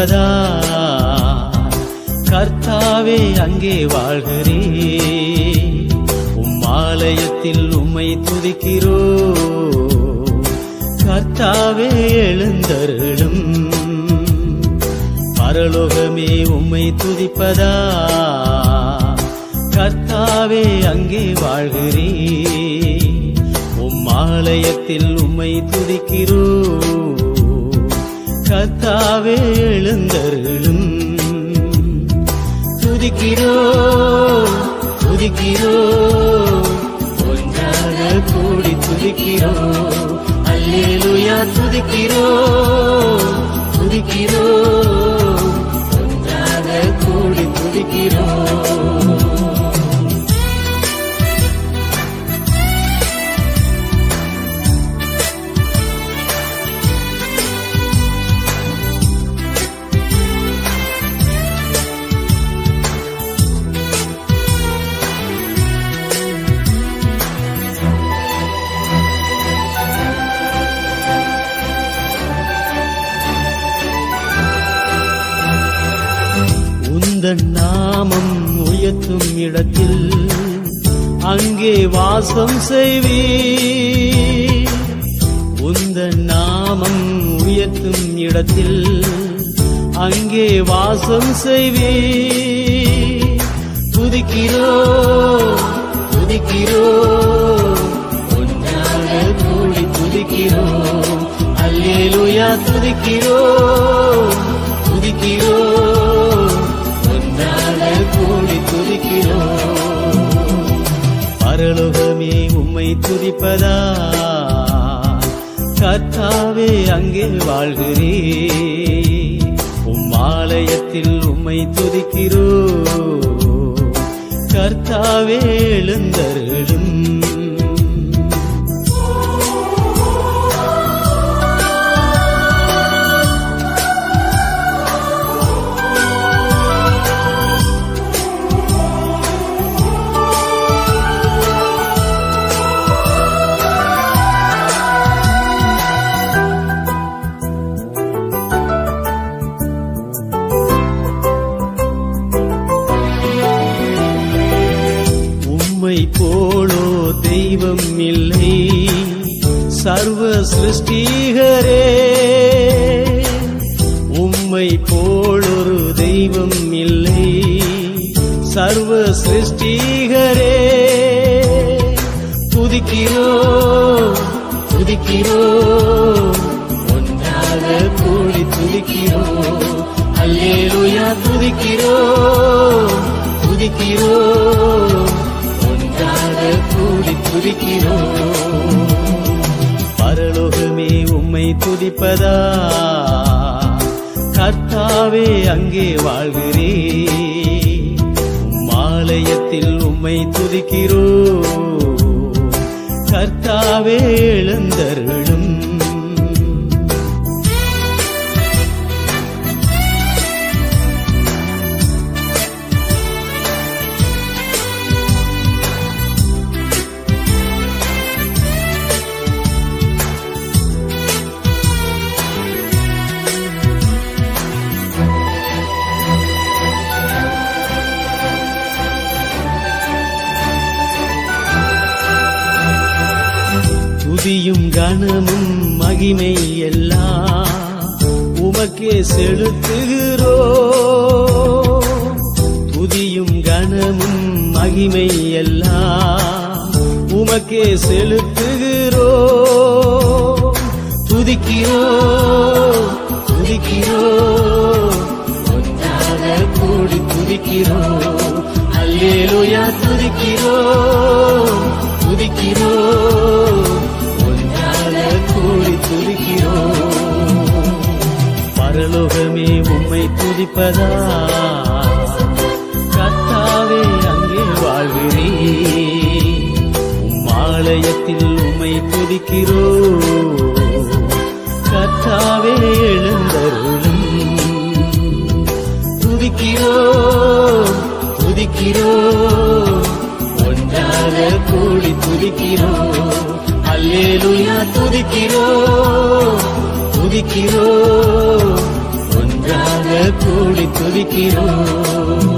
துதிப்பதா கர்த்தாவே அங்கே வாழ்கிறே ஆலயத்தில் உம்மை துதிக்கிறோ கர்த்தாவே எழுந்தருளும் பரலோகமே உம்மை துதிப்பதா கர்த்தாவே அங்கே வாழ்கிறே ஆலயத்தில் உம்மை துதிக்கிறோ கர்த்தாவே எழுந்தருளும் துதிக்கிறோ துதிக்கிறோ ஒன்றாக கூடி துதிக்கிறோ அல்லேலூயா துதிக்கிறோ துதிக்கிறோ ஒன்றாக கூடி துதிக்கிறோ நாமம் உயர்த்தும் இடத்தில் அங்கே வாசம் செய்வீர் உந்தன் நாமம் உயர்த்தும் இடத்தில் அங்கே வாசம் செய்வீர் துதிக்கிறோ துதிக்கிறோ ஒன்றாக கூடி துதிக்கிறோ அல்லேலூயா துதிக்கிறோ துதிக்கிறோ கூடி துதிக்கிறோ பரலோகமே உம்மை துதிப்பதா கர்த்தாவே அங்கே வாழ்கிறே ஆலயத்தில் உம்மை துதிக்கிறோ கர்த்தாவே எழுந்தருளும் போலோ தெய்வம் இல்லை சர்வ சிருஷ்டிகரே உம்மை போலொரு தெய்வம் இல்லை சர்வ சிருஷ்டிகரே துதிக்கிறோ துதிக்கிறோ ஒன்றாக கூடி துதிக்கிறோ அல்லேலூயா துதிக்கிறோ துதிக்கிறோ கூடி துதிக்கிறோ பரலோகமே உம்மை துதிப்பதா கர்த்தாவே அங்கே வாழ்கிறே ஆலயத்தில் உம்மை துதிக்கிறோ கர்த்தாவே எழுந்தருளும் துதியும் கனமும் மகிமை எல்லாம் உமக்கே செலுத்துகிறோ துதியும் கனமும் மகிமை எல்லாம் உமக்கே செலுத்துகிறோ துதிக்கிறோ துதிக்கிறோ ஒன்றாக கூடி துதிக்கிறோ அல்லேலூயா துதிக்கிறோ துதிக்கிறோ கூடி துதிக்கிறோ பரலோகமே உம்மை துதிப்பதா கர்த்தாவே அங்கே வாழ்கிறே ஆலயத்தில் உம்மை துதிக்கிறோ கர்த்தாவே எழுந்தருளும் துதிக்கிறோ துதிக்கிறோ ஒன்றாக கூடி துதிக்கிறோ அல்லேலூயா துதிக்கிறோ துதிக்கிறோ ஒன்றாக ஒன்றாக கூடி துதிக்கிறோம்.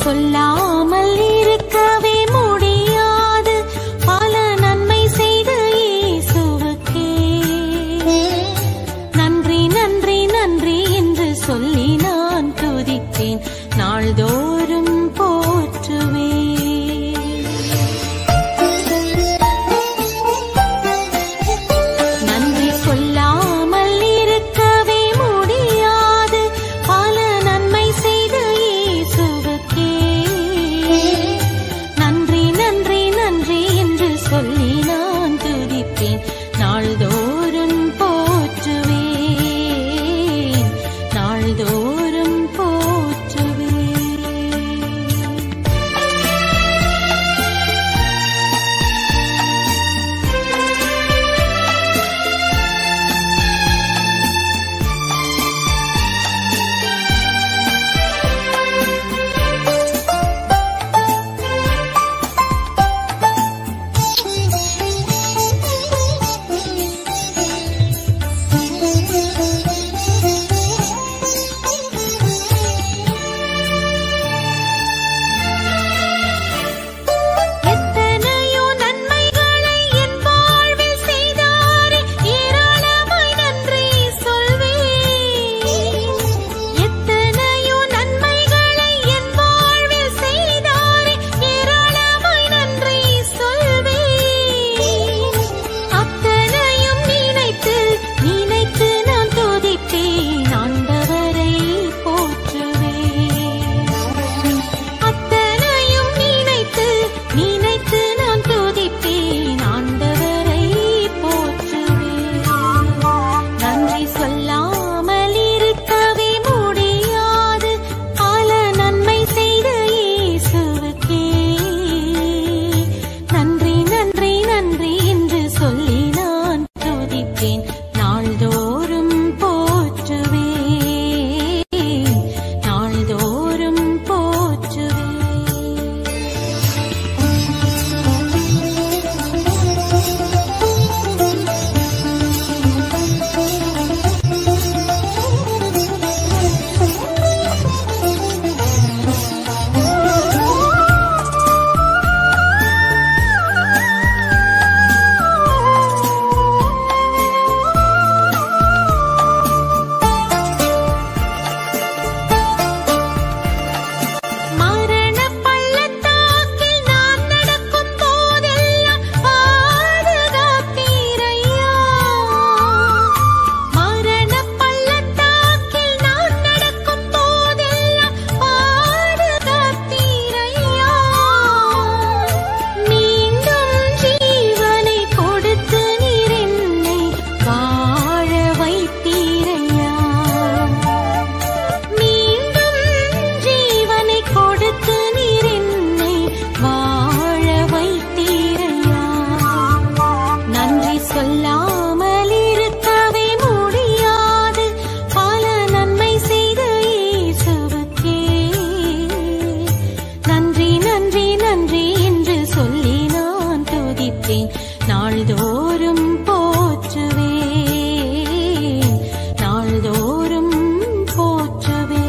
சொல்லாமல் இருக்கவே முடியாது பல நன்மை செய்த இயேசுவுக்கே நன்றி நன்றி நன்றி என்று சொல்லி நான் துதித்தேன் நாள்தோறும் போற்றுவேன். நன்றி சொல்லாமல் இருக்கவே முடியாது பல நன்மை செய்த இயேசுவுக்கே நன்றி நன்றி நன்றி என்று சொல்லி நான் துதிப்பேன் நாள்தோறும் போற்றுவேன் நாள்தோறும் போற்றுவேன். எத்தனையோ நன்மைகளை என் வாழ்வில் செய்தாரே ஏராளமாய் நன்றி சொல்வேன். எத்தனையோ நன்மைகளை என் வாழ்வில் செய்தாரே ஏராளமாய் நன்றி சொல்வேன். அத்தனையும் நினைத்து நினைத்து நான் துதிப்பேன் ஆண்டவரை போற்றுவேன். அத்தனையும் நினைத்து நினைத்து நான் துதிப்பேன் ஆண்டவரை போற்றுவேன். நன்றி சொல்லாமல் இருக்கவே முடியாது பல நன்மை செய்த இயேசுவுக்கே நன்றி நன்றி நன்றி என்று சொல்லி நான் துதிப்பேன் நாள்தோறும் போற்றுவேன் நாள்தோறும் போற்றுவேன். மரண பள்ளத்தாக்கில் நான் நடக்கும் போதெல்லாம் பாதுகாப்பீரையா. மரண பள்ளத்தாக்கில் நான் நடக்கும் போதெல்லாம் பாதுகாப்பீரையா. மீண்டும் ஜீவனை கொடுத்து நீர் என்னை வாழ வைத்தீரையா. மீண்டும் ஜீவனை கொடுத்து நீர் என்னை வாழ வைத்தீரையா. நன்றி சொல்லாமல் இருக்கவே முடியாது பல நன்மை செய்த இயேசுவுக்கே நன்றி நன்றி நன்றி என்று சொல்லி நான் துதிப்பேன் நாள்தோறும் போற்றுவேன் நாள்தோறும் போற்றுவேன்.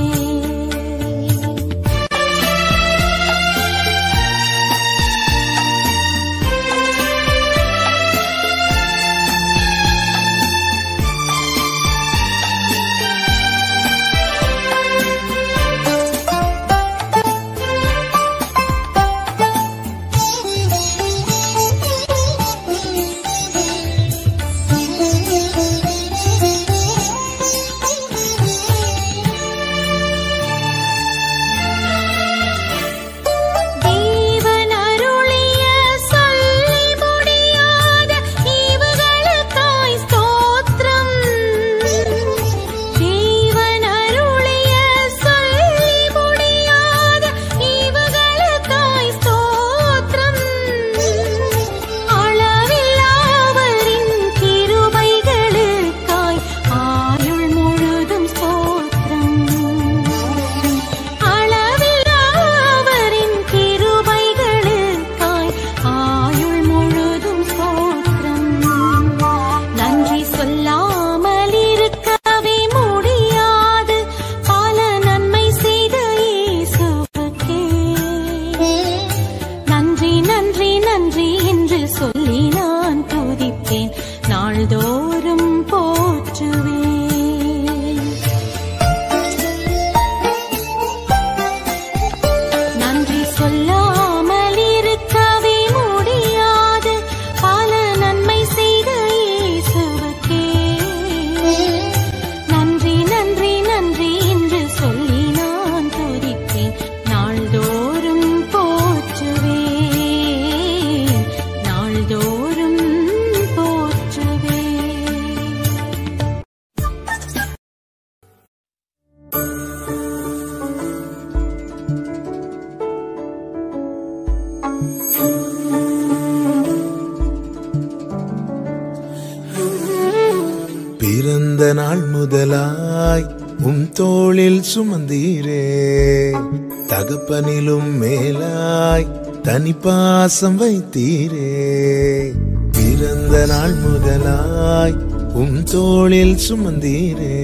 நாள் முதலாய் தோளில் சுமந்தீரே தகப்பனிலும் மேலாய் தனிப்பாசம் வைத்தீரே பிறந்த நாள் முதலாய் தோளில் சுமந்தீரே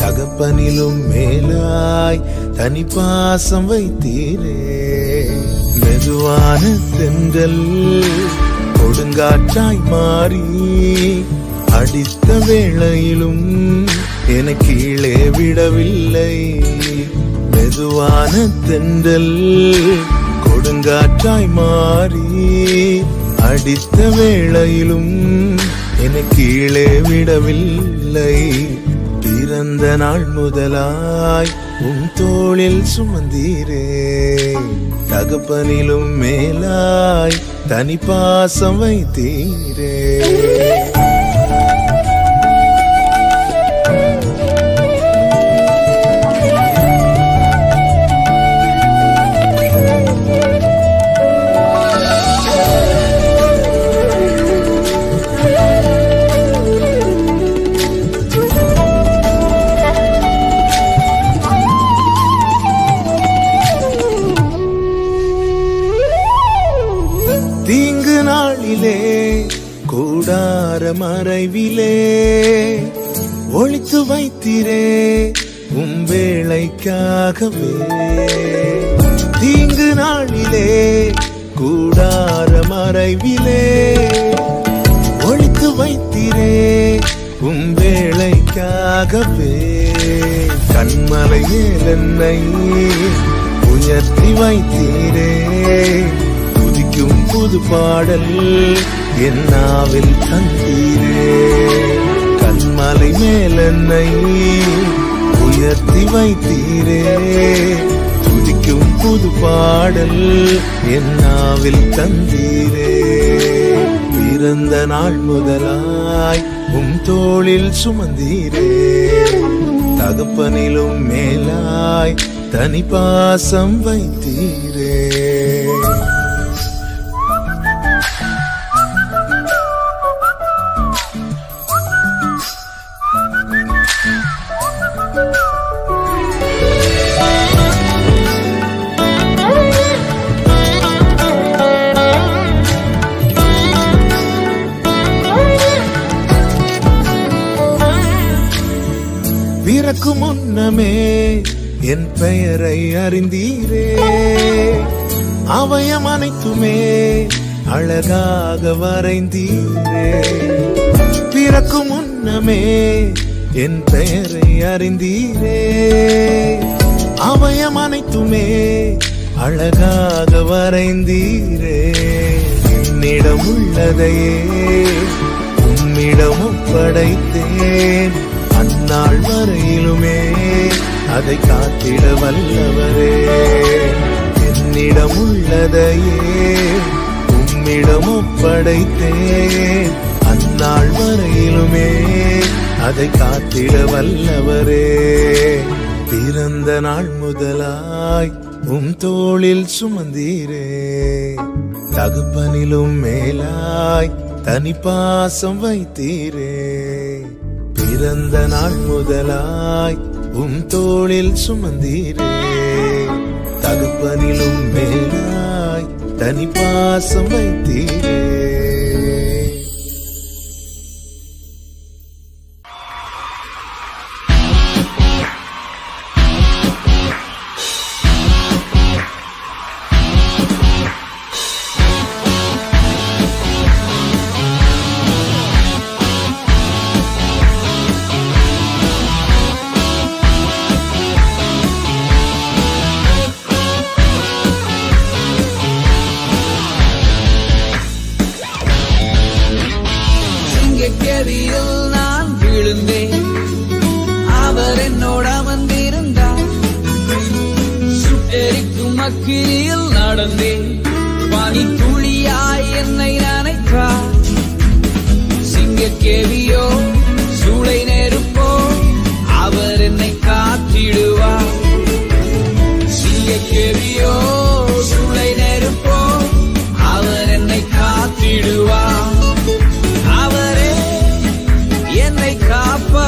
தகப்பனிலும் மேலாய் தனிப்பாசம் வைத்தீரே மெதுவான தென்றல் கொடுங்காற்றாய் மாறி அடித்த வேளையிலும் என கீழே விடவில்லை மெதுவான தென்றல் கொடுங்காற்றாய் மாறி அடித்த வேளையிலும் என கீழே விடவில்லை பிறந்த நாள் முதலாய் தோளில் சுமந்தீரே தகப்பனிலும் மேலாய் தனிப்பாசம் வைத்தீரே தீங்கு நாளிலே கூடார மறைவிலே ஒளித்து வைத்தீரே வேளைக்காகவே தீங்கு நாளிலே கூடார மறைவிலே ஒளித்து வைத்தீரே வேளைக்காகவே கண்மலை மேல் என்னை உயர்த்தி வைத்தீரே புது பாடல் என்னாவில் தந்தீரே கண்மலை மேல் என்னை உயர்த்தி வைத்தீரே துதிக்கும் புது பாடல் என்னாவில் தந்தீரே பிறந்த நாள் முதலாய் தோளில் சுமந்தீரே தகப்பனிலும் மேலாய் தனிப்பாசம் வைத்தீரே பிறக்கு முன்னமே என் பெயரை அறிந்தீரே அவயம் அனைத்துமே அழகாக வரைந்தீரே பிறக்கு முன்னமே என் பெயரை அறிந்தீரே அவயம் அனைத்துமே அழகாக வரைந்தீரே என்னிடம் உள்ளதையே உம்மிடம் ஒப்படைத்தேன் அந்நாள் வரையிலுமே அதை காத்திட வல்லவரே என்னிடம் உள்ளதையே உம்மிடம் ஒப்படைத்தேன் அந்நாள் வரையிலுமே அதை காத்திட வல்லவரே பிறந்த நாள் முதலாய் தோளில் சுமந்தீரே தகப்பனிலும் மேலாய் தனிப்பாசம் வைத்தீரே பிறந்த நாள் முதலாய் தோளில் சுமந்தீரே தகப்பனிலும் மேலாய் தனிப்பாசம் வைத்தீரே நான் விழுந்தேன் அவர் என்னோட வந்திருந்தார் சுட்டெரிக்கும் அக்கினியில் நடந்தேன் பனி துளியாய் என்னை நினைத்தார் சிங்கக்கேவியோ சூளை நெருப்போ அவர் என்னை காத்திடுவார் சிங்கக்கேவியோ சூளை நெருப்போ அவர் என்னை காத்திடுவார் அவரே என்னை காப்ப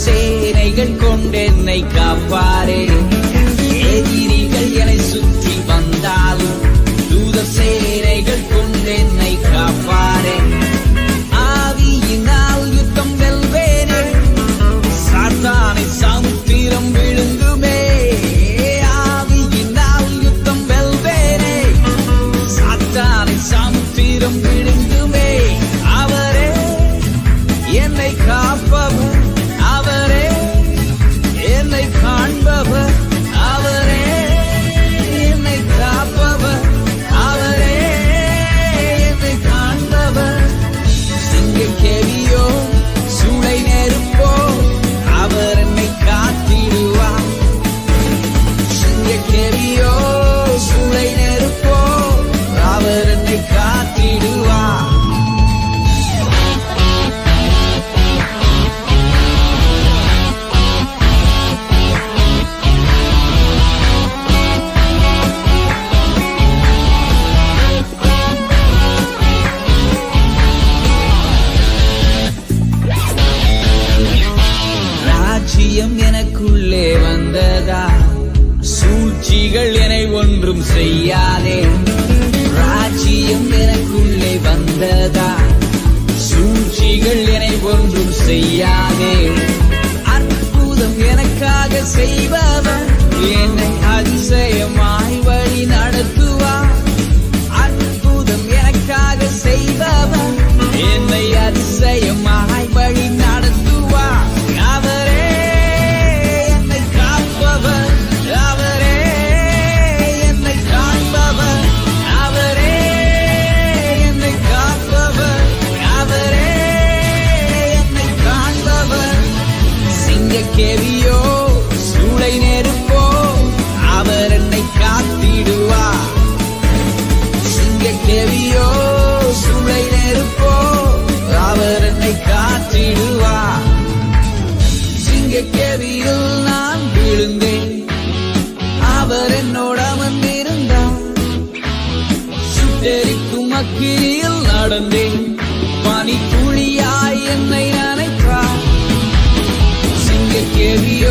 சேனைகள் கொண்டென்னை காப்பாரே. எதிரிகள் என்னை சுற்றி வந்தாலும் தூதர் சேனைகள் கொண்டென்னை காப்பாரே. ஆவியினால் யுத்தம் வெல்வேனே, சாத்தானை சமுத்திரம் விழுங்குமே. ஆவியினால் யுத்தம் வெல்வேனே, சாத்தானை சமுத்திரம் விழுங்குமே. அவரே என்னை காப்பவர், அவரே என்னை காண்பவர், அவரே என்னை காப்பவர், அவரே என்னை காண்பவர். சிங்கக்கேவியோ சூளை நெருப்போ அவர் என்னை காத்திடுவார். சிங்கக்கேவியோ சூளை நெருப்போ அவர் என்னை காத்திடுவார். ராஜ்யம் எனக்குள்ளே வந்ததா, சூழ்ச்சிகள் என்னை ஒன்றும் செய்யாதே. ராஜ்யம் எனக்குள்ளே வந்ததா, சூழ்ச்சிகள் என்னை ஒன்றும் செய்யாதே. அற்புதம் எனக்காக செய்பவர் என்னை அதிசயமாய் வழி நடத்துவார். அற்புதம் எனக்காக செய்பவர் என்னை அதிசயமாய் வழி நடத்துவார். அவரே என்னை காப்பவர், அவரே என்னை காண்பவர், அவரே என்னை காப்பவர், அவரே என்னை காண்பவர். சிங்கக்கேவியோ சூளை நெருப்போ அவர் என்னை காத்திடுவார். சிங்கக்கேவியோ சூளை நெருப்போ அவர் என்னை காத்திடுவார். சிங்கக்கேவியில் நான் விழுந்தேன், அவர் என்னோட அமர்ந்திருந்தார். சுட்டெரிக்கும் அக்கினியில் நடந்தேன், பனி துளியாய் என்னை நனைத்தார். சிங்கக்கேவியோ